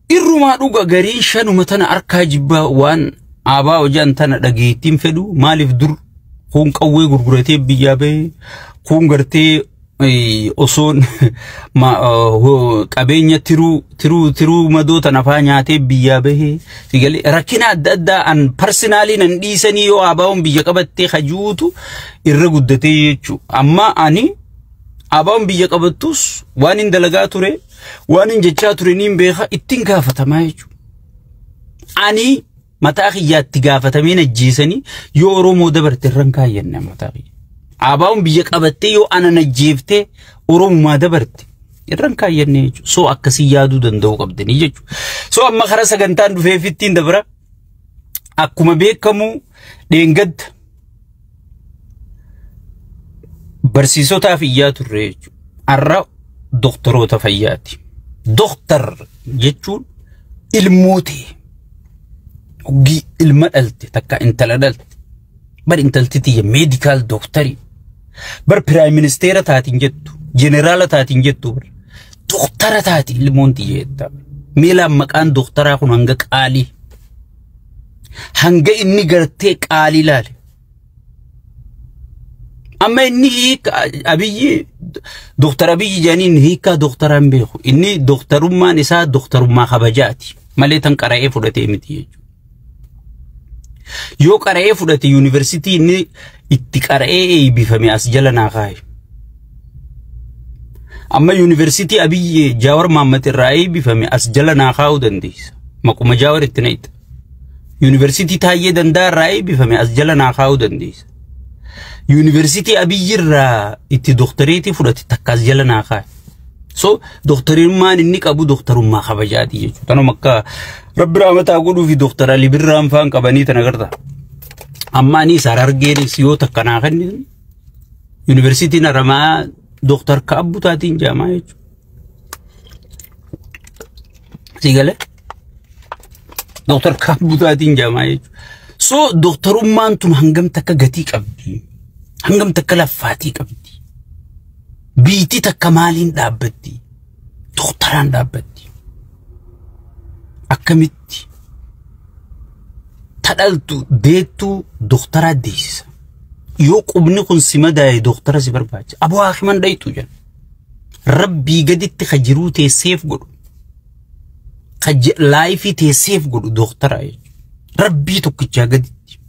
irrumaa dhuga gariin shanuma tana arkaa jibba waan abaa hojaan tana dhageettiin fedhu maaliif dur kun qawwee gurguratee biyyaa ba'e kun gartee osoon qabeenya tiruu madoota nafaa nyaatee biyyaa ba'e sigalee rakkina adda addaa an personally nan dhiisanii yoo abaa'oon biyya qabattee hajuutu irra guddatee jechuudha. Amma ani abaa'oon biyya qabattus waan hin dalagaa ture waan hin jechaa ture niin beeka ittiin gaafatamaa jechuudha. Ani mataa xiyyaatti gaafatamee najjeesanii yoo Oromoo dabarte irraan kaayyanne mataa xiyya. Abaa'oon biyya qabattee yoo ana najjeeftee Oromumaa dabarte irraan kaayyanne jechuudha. So akkasii yaaduu danda'uu qabdanii jechuudha. So amma karaa sagantaan dhufee fittiin dabara akkuma beekamu dheengadda barsiisotaaf iyyaa turre jechuudha. Arra doktoroota fayyaati. Doktar jechuun ilmootee. Ugi ilma dhalte takka intala dhalte bar intalti tiyya medical doctori bar prime minister taatiin jettu general taatiin jettu bar doktara taati ilmoon tiyya jetta meela maqaan doktaraa kun hanga qaali hanga inni gartee qaali laale amma inni abiyyi doktor abiyyi janiin hiika doktoraan beeku inni doktorummaan isaa doktorummaa kabajaati malee tan qara'ee fudhatee miti jechuudha. Yoo qara'ee fudhate university inni itti qara'ee eebbifame as jala naa kaa'e. Amma university Abiy Jawar Mohammed irraa eebbifame as jala naa kaa'uu dandeessa. Maquma Jawar itti na'ita. University Taayyee Dandaa irraa eebbifame as jala naa kaa'uu dandeessa. University Abiy irraa itti doktoreetii fudhate takka as jala naa kaa'e. So doktorummaan inni qabu doktorummaa kabajaati jechuudha. Tanuma akka Rabbi rahmataa godhuu fi doktora Ali Birraan faan qabanii tan agarta. Amma ani Sarargeen yoo takka naa kennitan Universitiin Aramaa doktor Kaabbu taatiin jaamaa jechuudha. Sigale doktor Kaabbu taatiin jaamaa jechuudha. So doktorummaan tun hangam takka gatii qabdi. Hangam takka laffaatii qabdi. Biiti takka maaliin dhaabbatti doktoraan dhaabbatti akkamitti tadhaltu deettuu doktoraa deessisa yoo qubni kun si madaa'e doktora si barbaacha aboo haakiman dhayitu jedha rabbii gaditti kajiruu teesseef godhu laayifii teesseef godhu doktoraa rabbii tokkichaa gaditti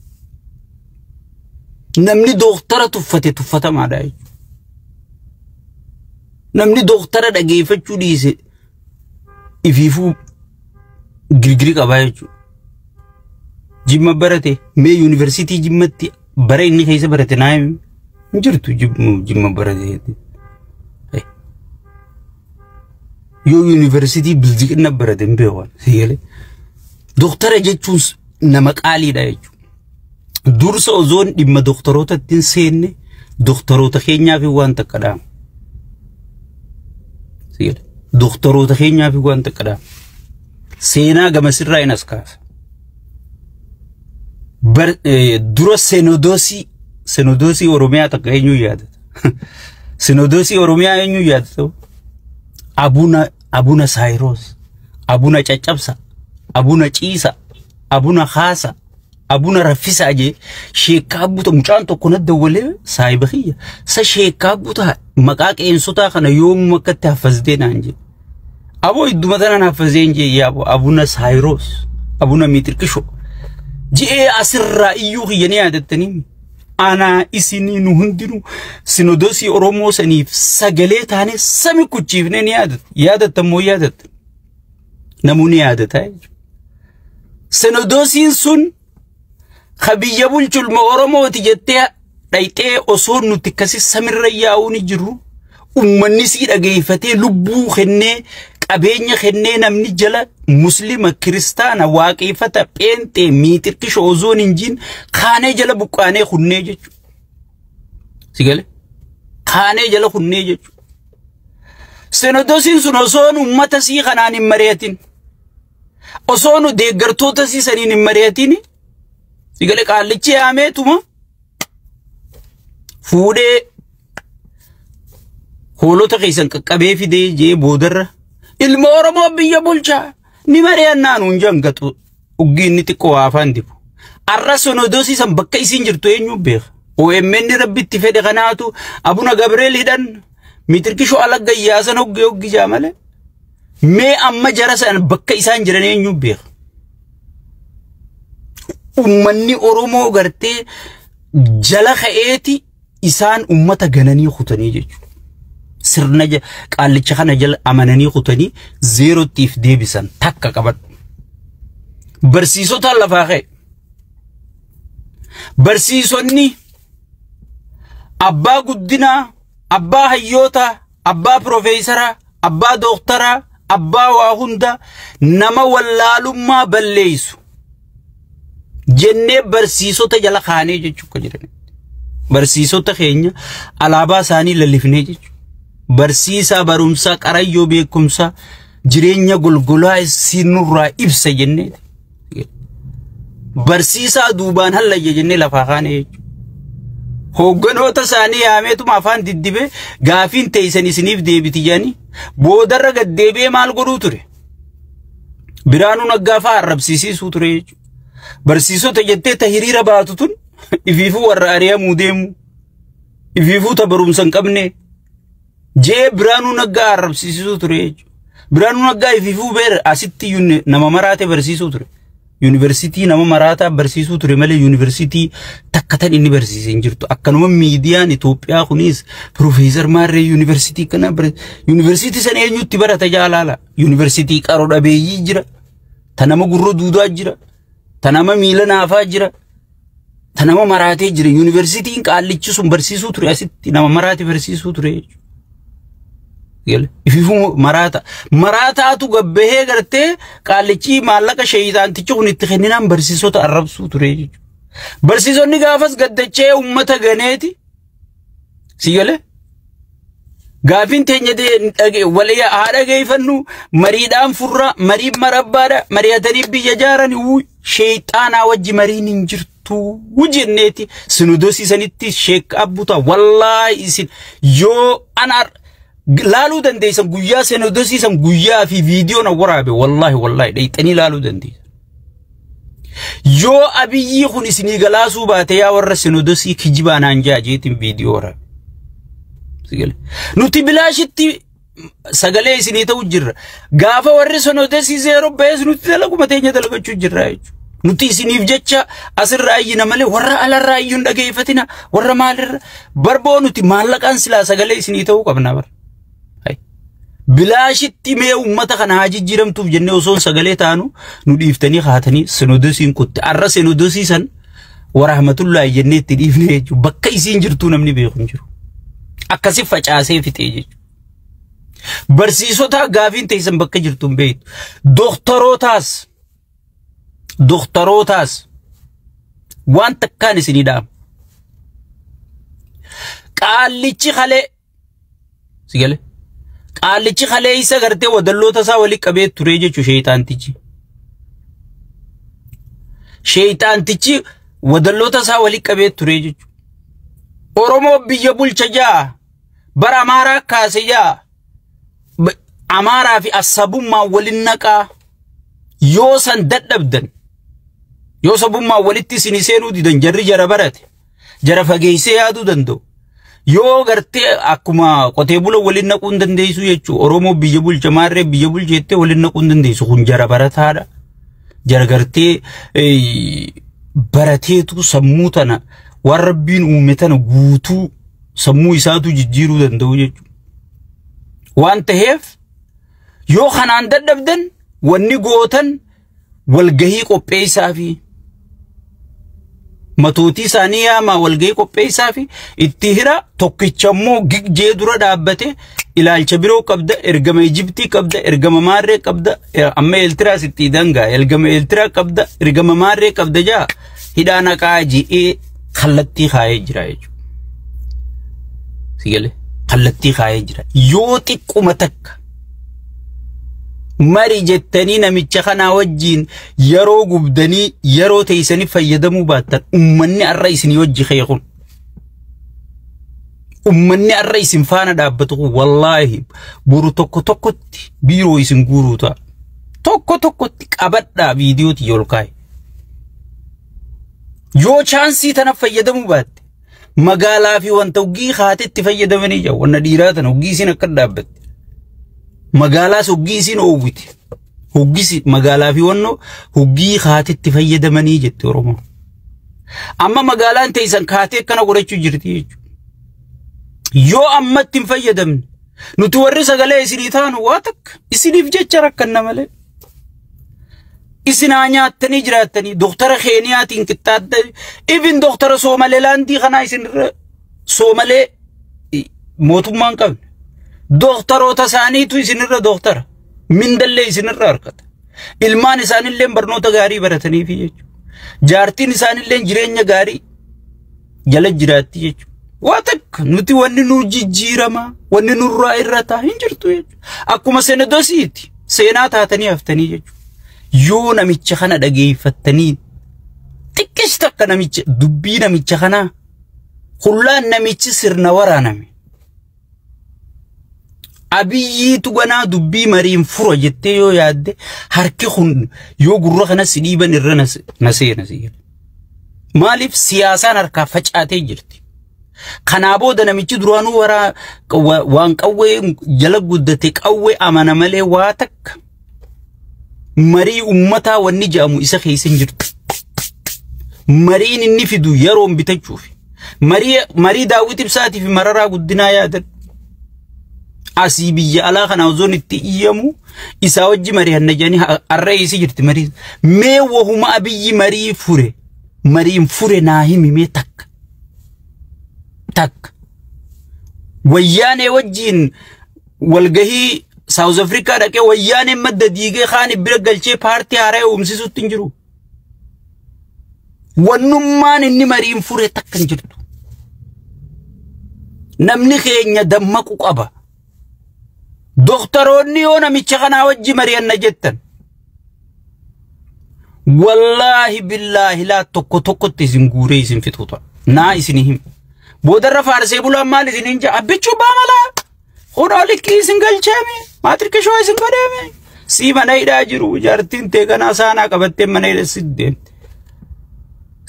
namni doktora tuffate tuffatamaadha jechuudha. Namni doktora dhageeffachuu dhiise ifiifuu girgiri qabaa jechuudha. Jimma barate mee university jimmatti bara inni keessa barate naa hin jirtu jimma barate. Yoo university bilziqna barate hin beekan sigalee. Doktora jechuun nama qaaliidha jechuudha. Dursa ozoon dhimma doktoroota ittiin seenne doktoroota keenyaaf waan takka dhaama. Doktoroota keenyaaf waan takka dhaama. Seenaa gama sirraa hin askaasa. Dura Senodoosii Oromiyaa takka eenyuu yaadata. Senodoosii Oromiyaa eenyuu yaadata. Abuna Saayiroos, Abuna Caccabsa, Abuna Ciisa, Abuna Haasa, Abuna Raffisaa jee sheekaa buta mucaan tokko nadda walee saayiba kiyya. Sa sheekaa buta maqaa qeensotaa kana yoomuu akkatti haffazitee naan jee. Aboo idduma tanaan haffazeen jee yaaboo Abuna Saayiroos, Abuna Miixirqishoo. Jee asirraa iyyuu kiyyanii yaadattanii. Ana isinii nu hundinuu Sinodoosii Oromoo saniif sagalee taane sami kuchiifnee ni yaadatta. Yaadatta moo yaadatta? Namoonni yaadataa jechuudha. Sinodoosiin sun kabiyya bulchulma Oromooti jettee dhayxee osoo nuti kasi samirra yaa'uu ni jiru. Ummanni sii dhageeffatee lubbuu kennee qabeenya kennee namni jala muslima kiristaana waaqeffata pheenxee miixirqishoo ozoon injiin kaanee jala buqqaanee kunnee jechuudha. Sigale kaanee jala kunnee jechuudha. Sinodoosiin sun osoon ummata sii kanaan hin mari'atin osoon deeggartoota sii saniin hin mari'atin sigale qaallichi yaameetuma fuudhee hoolota keessan qaqqabee fidee jee boodarra ilma Oromoo biyya bulchaa ni mari'annaan hunjangatu uggiin ni xiqqoo afaan dibu arra sonodosi san bakka isin jirtu eenyu beek OMN rabbitti fedhe kanaatu abuna Gabriel hidhan mitirkisho alagga yaasan hoggi jaamale mee amma jara san bakka isaan jiran eenyu beek ummanni Oromoo gartee jala ka'eeti isaan ummata gananii khutanii jechuudha sirna qaalicha kana jala amananii khutanii zeerootiif deebisan takka qaban barsiisota lafaa ka'e barsiisonni abbaa guddinaa abbaa hayyoota abbaa profeesara abbaa dooktara abbaa waa hunda nama wallaalummaa balleessu jennee barsiisota jala kaanee jechuudha jiran barsiisota keenya alaabaa isaanii lallifnee jechuudha barsiisaa barumsaa qarayyoo beekumsaa jireenya golgolaa isinurraa ibsa jennee barsiisaa duubaan hallayya jennee lafaa kaanee jechuudha hogganoota isaanii yaameetuma afaan diddibe gaafiin teeysan isiniif deebiti jedhanii boodarra gad deebi'ee maal godhuu ture Biraanuu Naggaa fa'aa arrabsiisuu ture jechuudha barsiisota jettee ta hiriira baatu tun ifiifuu warra ari'amuu deemu ifiifuu ta barumsa hin qabne jee Biraanuu Naggaa arrabsiisuu ture jechuudha Biraanuu Naggaa ifiifuu beer asitti nama maraate barsiisuu ture University nama marata barsiisuu ture malee university takkatan inni barsiisee jirtu akkanuma miidiyaan Itoophiyaa kunis Professor Marree University kana University san eenyutti barata jaalala University qaroo dhabeeyyii jira tanama gurro duudaa jira tanama miila naafaa jira tanama maraatee jira University qaalichi sun barsiisuu ture asitti nama maraate barsiisuu ture ififu marataatu gabbehee gartee qaalichi maallaqa sheeyitaantichi kun itti kenninaan barsiisota arrabsuu ture jechuudha barsiisonni gaafas gaddachee ummata ganeeti sigale gaafin teenya dhage waliya haadha geeyfannu mariidhaan furra marii marabbaadha mari'atanii biyya jaaran sheeyxaanaa wajji mariin hin jirtu jenneeti sinudosiisanitti sheek abbuta wallaahi isin yoo anar laaluu dandeessan guyyaa sinodosiisan guyyaa fi viidiyoo na waraabe wallaahi dhayxanii laaluu dandeessan yoo abiyyi kun isinii galaasuu baate yaa warra sinodosii kijibaanaan jaajeetiin viidiyoo waraabe nuti bilaashitti sagalee isinii ta'u jirra gaafa warri sinodosii zeeroo bees nuti dalaguma teenya dalagachuu jirra jechuudha nuti isiniif jecha asirraa ayyina malee warra alarraa ayyuun dhageeffatina warra maalirra barboo nuti maallaqaan silaa sagalee isinii ta'uu qabna bara bilaashitti mee ummata kana hajijjiiramtuuf jennee osoo sagalee taanu nu dhiiftanii haatanii sinodosiin kutte arra sinodosiisan warahmatullahi jennee itti dhiifne jechuudha bakka isiin jirtuu namni beeku hin jiru akkasi facaasee fixee jechuudha barsiisota gaafiin teessan bakka jirtuun beektu doktorootaas waan takkaan isinii dhaam qaalichi khalee sigale qaalichi khalee isa gartee wadalloota isaa walii qabee ture jechuudha sheeyxaantichi wadalloota isaa walii qabee ture jechuudha Oromoo biyya bulcha jaa bara Amaaraa kaase jaa Amaaraa fi asabummaa waliin naqaa yoo san dadhabdan yoo sabummaa walitti isinii seenuu didan jarri jara barate jara fageessee yaaduu danda'u yoo gartee akkuma qotee bula waliin naquun dandeessu jechuudha Oromoo biyya bulcha Marree biyya bulcha jettee waliin naquun dandeessu kun jara barataadha jara gartee barateetu sammuu tana waan rabbiin uume tana guutuu sammuu isaatu jijjiiruu danda'u jechuudha waan ta'eef yoo kanaan dadhabdan wanni gootan walgahii qopheessaa fi matootii isaanii yaama walgahii qopheessaa fi itti hira tokkichammoo gigjee dura dhaabbate ilaalcha biroo qabda ergama Ijiptii qabda ergama Marree qabda amma Eeltiraas itti dangaa ergama Eeltiraa qabda ergama Marree qabda jaa hidhaa naqaa ji'ee kallattii kaayee jira jechuudha sigale kallattii kaayee jira yoo xiqquma takka mari jettanii namicha kana wajjin yeroo gubdanii yeroo teessanii fayyadamuu baattan ummanni arra isin wajji khayqun ummanni arra isin faana dhaabbatu wallaahi buru tokko tokkotti biiroo isin guuruuta tokkotti qabadhaa viidiyootti yolkaay yoo chaansii tana fayyadamuu baatte magaalaa fi wanta uggii haatetti fayyadamanii jiru wanna dhiiraa tana uggii isin akka dhaabbatte magaalaas uggii isin oowwiti uggisi magaalaa fi wanno uggii haatetti fayyadamanii jette Oromoo amma magaalaan teessan kaatee kana godhachuu jirti jechuudha yoo ammatti hin fayyadamne nuti warri sagalee isinii taanu waa takka isiniif jecha rakkanna malee isina nyaatanii jiraatanii doktara Keeniyaatiin qixxaattanii even doktara Soomaleelaandii kana isinirra Soomalee mootummaan qabne doktaroota isaaniitu isinirra doktara mindallee isinirra harkata ilmaan isaanillee barnoota gaarii baratanii fi jechuudha jaartiin isaanillee jireenya gaarii jala jiraatti jechuudha waa takka nuti wanni nu jijjiirama wanni nurraa irrataa hin jirtu jechuudha akkuma senadosiiti seenaa taatanii haftanii jechuudha yoo namicha kana dhageeffattanii xiqqeeshita akka namicha dubbii namicha kana hullaan namichi sirna waraaname abiyyiitu ganaa dubbii mariin fura jettee yoo yaadde harki kun yoo gurra kana si dhiiban irra na seena siya maaliif siyaasaan harkaa facaatee jirti kanaa booda namichi duraanuu waan qawwee jala guddate qawwee amana malee waa takka marii ummataa wanni jedhamu isa keessan jirtu mariin inni fidu yeroon bitachuuf marii Daawit Ibsaatiif Mararaa Guddinaa yaadan asii biyya alaa kana ozoon itti iyyamu isaa wajji marii hanna jedhanii har'a isi jirti marii mee wahuma abiyyi mariin fure naa himi mee takka wayyaanee wajjiin walgahii South Africa dhaqee wayyaanee madda diigee kaan bira galchee paartii haaraa uumsisuutti hin jiru wannummaan inni mariin fure takka hin jirtu namni keenya dammaqu qaba doktoroonni yoo namicha kanaa wajji mari'anna jettan wallaahi billaahi laa tokkotti isin guuree isin fixuuta naa isin him boodarra faarsee bulaan maal isin hin jaa abbichuu baamalaa Hodolikkii isin galcheeme maatirka shoo isin godheeme si mana hidhaa jiru jaartiin teeganaa saanaa qabattee mana hidha siddeemte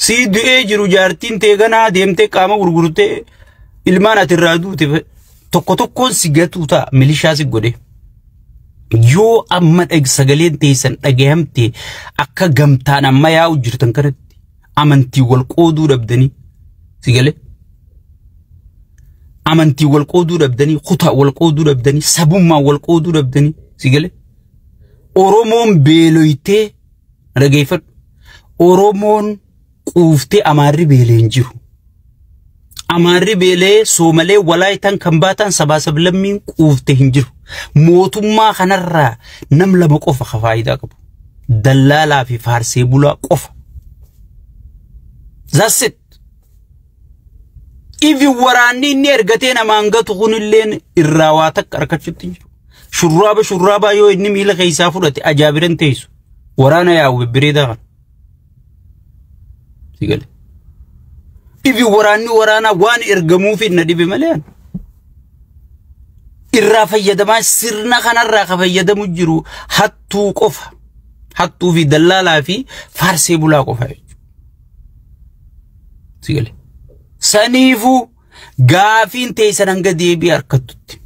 si du'ee jiru jaartiin teeganaa deemtee qaama gurgurtee ilmaan atirraa duute tokkoon si gatuu ta'a milishaa si godhe yoo amma sagaleen teessan dhagayamte akka gamtaan amma yaa'u jirtan kanatti amantii wal qooduu dhabdanii si galee amantii wal qooduu dhabdanii kutaa wal qooduu dhabdanii sabummaa wal qooduu dhabdanii si galee Oromoon beeloytee dhageeffadhu Oromoon quuftee amaarri beelee hin jiru amaarri beelee Soomalee Walaayitaan kan baatan sabaa-sablammiin quuftee hin jiru mootummaa kanarraa nam lama qofa faayidaa qabu dallaalaa fi faarsee bulaa qofa zasset ifi waraanni inni ergatee namaan gatu kunilleen irraa waa takka argachuutti hin jiru shurraaba yoo inni miila keessaa fudhate ajaabiran teessu waraana yaa'u bibbireedaa kan si galee ifi waraanni waan ergamuuf inna dhibe malee irraa fayyadamaa sirna kanarraa ka fayyadamu jiru hattuu fi dallaalaa fi faarsee bulaa qofa jechuudha si galee saniifu gaafiin teessan hanga deebii harkattutti